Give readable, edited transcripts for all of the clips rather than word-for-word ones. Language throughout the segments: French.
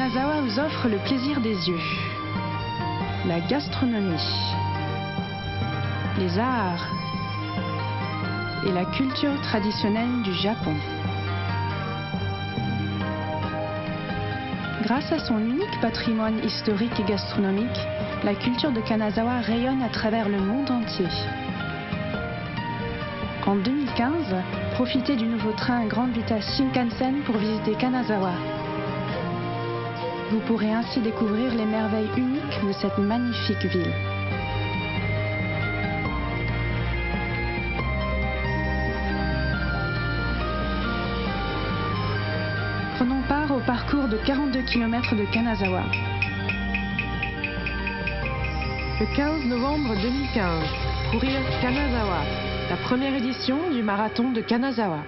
Kanazawa vous offre le plaisir des yeux, la gastronomie, les arts et la culture traditionnelle du Japon. Grâce à son unique patrimoine historique et gastronomique, la culture de Kanazawa rayonne à travers le monde entier. En 2015, profitez du nouveau train à grande vitesse Shinkansen pour visiter Kanazawa. Vous pourrez ainsi découvrir les merveilles uniques de cette magnifique ville. Prenons part au parcours de 42 km de Kanazawa. Le 15 novembre 2015, courir Kanazawa, la première édition du marathon de Kanazawa.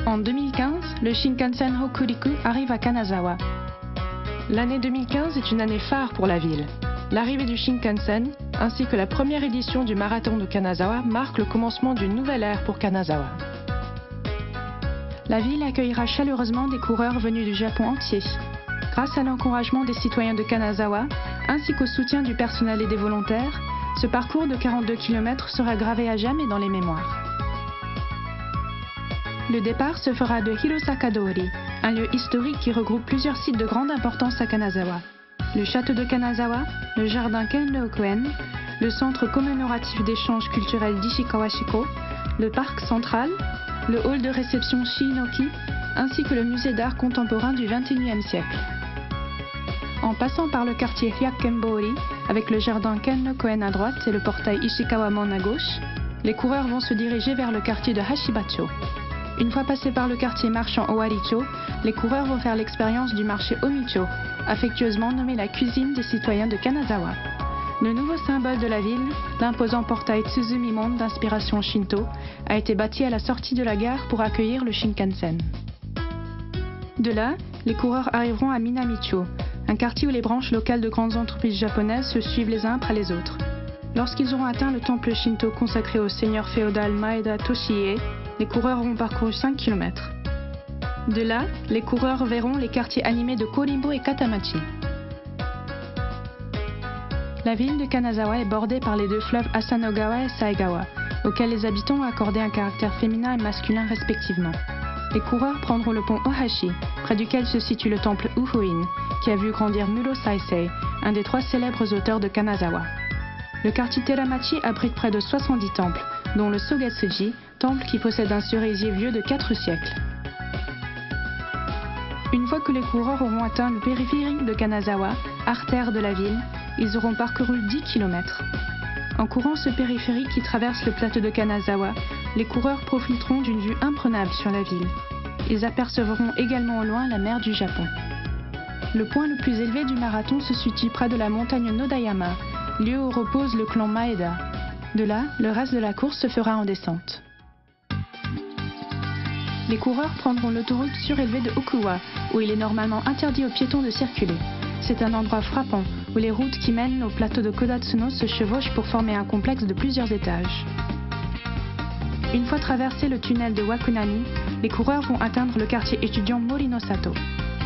En 2015, le Shinkansen Hokuriku arrive à Kanazawa. L'année 2015 est une année phare pour la ville. L'arrivée du Shinkansen, ainsi que la première édition du marathon de Kanazawa, marque le commencement d'une nouvelle ère pour Kanazawa. La ville accueillera chaleureusement des coureurs venus du Japon entier. Grâce à l'encouragement des citoyens de Kanazawa, ainsi qu'au soutien du personnel et des volontaires, ce parcours de 42 km sera gravé à jamais dans les mémoires. Le départ se fera de Hirosaka-dori, un lieu historique qui regroupe plusieurs sites de grande importance à Kanazawa. Le château de Kanazawa, le jardin Kenryo-koen, le centre commémoratif d'échanges culturels d'Ishikawashiko, le parc central, le hall de réception Shiinoki, ainsi que le musée d'art contemporain du XXIe siècle. En passant par le quartier Hyakenbori, avec le jardin Kenryo-koen à droite et le portail Ishikawa-mon à gauche, les coureurs vont se diriger vers le quartier de Hashibacho. Une fois passés par le quartier marchand Owaricho, les coureurs vont faire l'expérience du marché Omicho, affectueusement nommé la cuisine des citoyens de Kanazawa. Le nouveau symbole de la ville, l'imposant portail Tsuzumimon d'inspiration Shinto, a été bâti à la sortie de la gare pour accueillir le Shinkansen. De là, les coureurs arriveront à Minamicho, un quartier où les branches locales de grandes entreprises japonaises se suivent les uns après les autres. Lorsqu'ils auront atteint le temple Shinto consacré au seigneur féodal Maeda Toshie, les coureurs auront parcouru 5 km. De là, les coureurs verront les quartiers animés de Korimbo et Katamachi. La ville de Kanazawa est bordée par les deux fleuves Asanogawa et Saegawa, auxquels les habitants ont accordé un caractère féminin et masculin respectivement. Les coureurs prendront le pont Ohashi, près duquel se situe le temple Uhoin, qui a vu grandir Muro Saisei, un des 3 célèbres auteurs de Kanazawa. Le quartier Teramachi abrite près de 70 temples, dont le Sogetsuji, temple qui possède un cerisier vieux de 4 siècles. Une fois que les coureurs auront atteint le périphérique de Kanazawa, artère de la ville, ils auront parcouru 10 km. En courant ce périphérique qui traverse le plateau de Kanazawa, les coureurs profiteront d'une vue imprenable sur la ville. Ils apercevront également au loin la mer du Japon. Le point le plus élevé du marathon se situe près de la montagne Nodayama, lieu où repose le clan Maeda. De là, le reste de la course se fera en descente. Les coureurs prendront l'autoroute surélevée de Okuwa, où il est normalement interdit aux piétons de circuler. C'est un endroit frappant, où les routes qui mènent au plateau de Kodatsuno se chevauchent pour former un complexe de plusieurs étages. Une fois traversé le tunnel de Wakunami, les coureurs vont atteindre le quartier étudiant Morinosato.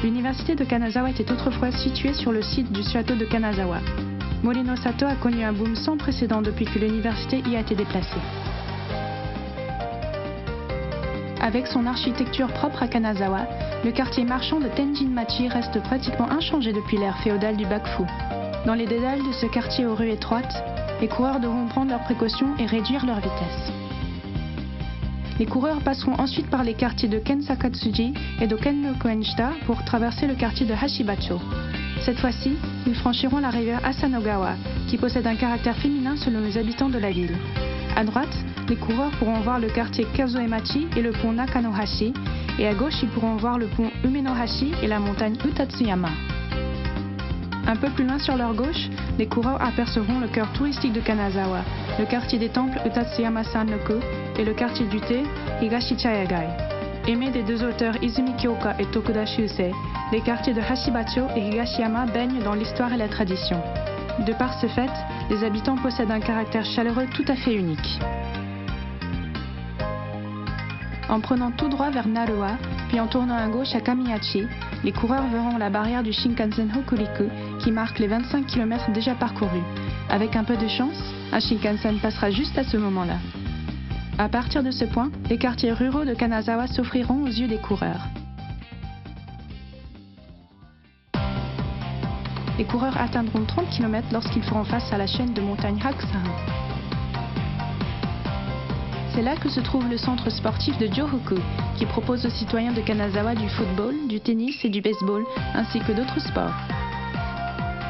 L'université de Kanazawa était autrefois située sur le site du château de Kanazawa. Morinosato a connu un boom sans précédent depuis que l'université y a été déplacée. Avec son architecture propre à Kanazawa, le quartier marchand de Tenjin-machi reste pratiquement inchangé depuis l'ère féodale du Bakufu. Dans les dédales de ce quartier aux rues étroites, les coureurs devront prendre leurs précautions et réduire leur vitesse. Les coureurs passeront ensuite par les quartiers de Kensakatsuji et de Kenryo-koenshita pour traverser le quartier de Hashibacho. Cette fois-ci, ils franchiront la rivière Asanogawa, qui possède un caractère féminin selon les habitants de la ville. À droite, les coureurs pourront voir le quartier Kazuemachi et le pont Nakanohashi, et à gauche ils pourront voir le pont Umenohashi et la montagne Utatsuyama. Un peu plus loin sur leur gauche, les coureurs apercevront le cœur touristique de Kanazawa, le quartier des temples Utatsuyama Sanroku et le quartier du thé Higashichayagai. Aimés des deux auteurs Izumi Kyoka et Tokuda Shusei, les quartiers de Hashibacho et Higashiyama baignent dans l'histoire et la tradition. De par ce fait, les habitants possèdent un caractère chaleureux tout à fait unique. En prenant tout droit vers Naruwa, puis en tournant à gauche à Kamiyachi, les coureurs verront la barrière du Shinkansen Hokuriku qui marque les 25 km déjà parcourus. Avec un peu de chance, un Shinkansen passera juste à ce moment-là. À partir de ce point, les quartiers ruraux de Kanazawa s'offriront aux yeux des coureurs. Les coureurs atteindront 30 km lorsqu'ils feront face à la chaîne de montagnes Hakusan. C'est là que se trouve le centre sportif de Johoku, qui propose aux citoyens de Kanazawa du football, du tennis et du baseball, ainsi que d'autres sports.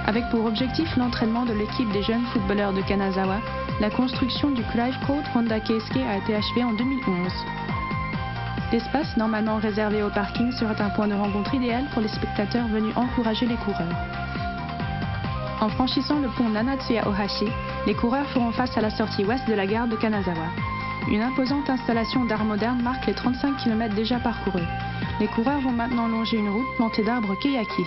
Avec pour objectif l'entraînement de l'équipe des jeunes footballeurs de Kanazawa, la construction du Clive Court Honda Keisuke a été achevée en 2011. L'espace, normalement réservé au parking, sera un point de rencontre idéal pour les spectateurs venus encourager les coureurs. En franchissant le pont Nanatsuya Ohashi, les coureurs feront face à la sortie ouest de la gare de Kanazawa. Une imposante installation d'art moderne marque les 35 km déjà parcourus. Les coureurs vont maintenant longer une route plantée d'arbres keyaki.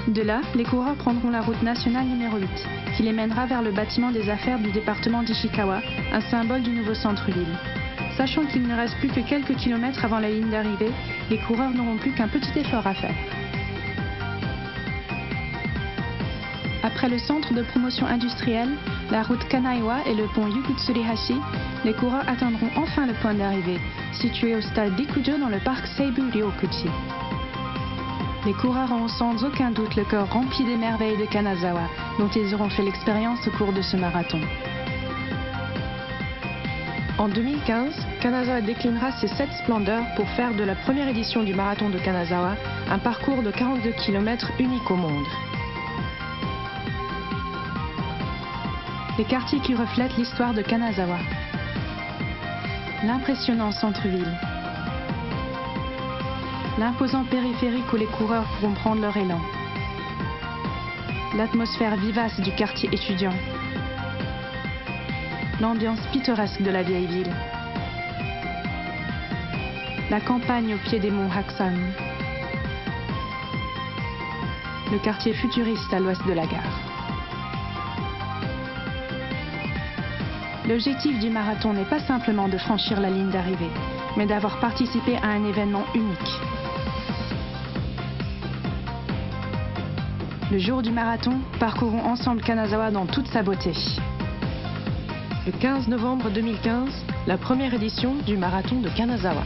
De là, les coureurs prendront la route nationale numéro 8, qui les mènera vers le bâtiment des affaires du département d'Ishikawa, un symbole du nouveau centre-ville. Sachant qu'il ne reste plus que quelques kilomètres avant la ligne d'arrivée, les coureurs n'auront plus qu'un petit effort à faire. Après le centre de promotion industrielle, la route Kanaiwa et le pont Yukutsurihashi, les coureurs atteindront enfin le point d'arrivée, situé au stade Rikujo dans le parc Seibu Ryokuchi. Les coureurs auront sans aucun doute le cœur rempli des merveilles de Kanazawa, dont ils auront fait l'expérience au cours de ce marathon. En 2015, Kanazawa déclinera ses 7 splendeurs pour faire de la première édition du marathon de Kanazawa un parcours de 42 km unique au monde. Les quartiers qui reflètent l'histoire de Kanazawa. L'impressionnant centre-ville. L'imposant périphérique où les coureurs pourront prendre leur élan. L'atmosphère vivace du quartier étudiant. L'ambiance pittoresque de la vieille ville. La campagne au pied des monts Hakusan. Le quartier futuriste à l'ouest de la gare. L'objectif du marathon n'est pas simplement de franchir la ligne d'arrivée, mais d'avoir participé à un événement unique. Le jour du marathon, parcourons ensemble Kanazawa dans toute sa beauté. Le 15 novembre 2015, la première édition du marathon de Kanazawa.